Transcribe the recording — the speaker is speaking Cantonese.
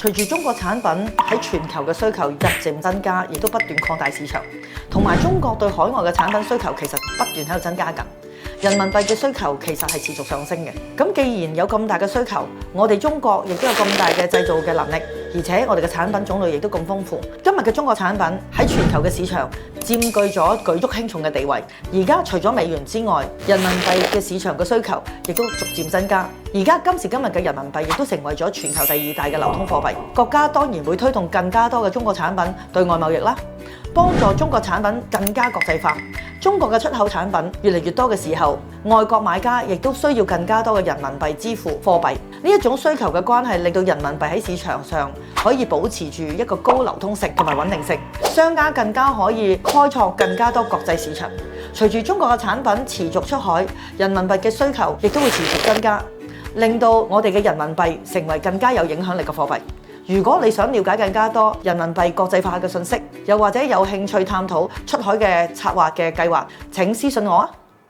隨住中國產品喺全球嘅需求日漸增加，亦都不斷擴大市場，同埋中國對海外嘅產品需求其實不斷喺度增加緊。人民幣嘅需求其實係持續上升嘅。咁既然有咁大嘅需求，我哋中國亦都有咁大嘅製造嘅能力，而且我哋嘅產品種類亦都咁豐富。今日嘅中國產品喺全球嘅市場佔據咗舉足輕重嘅地位。而家除咗美元之外，人民幣嘅市場嘅需求亦都逐漸增加。而家今時今日嘅人民幣亦都成為咗全球第2大嘅流通貨幣。國家當然會推動更加多嘅中國產品對外貿易啦，幫助中國產品更加國際化。中國嘅出口產品越嚟越多嘅時候，外國買家亦都需要更加多嘅人民幣支付貨幣。呢一種需求嘅關係，令到人民幣喺市場上可以保持住一個高流通性同埋穩定性，商家更加可以開創更加多國際市場。隨住中國嘅產品持續出海，人民幣嘅需求亦都會持續增加，令到我哋嘅人民幣成為更加有影響力嘅貨幣。如果你想了解更加多人民幣國際化嘅信息，又或者有興趣探討出海嘅策劃嘅計劃，請私信我啊！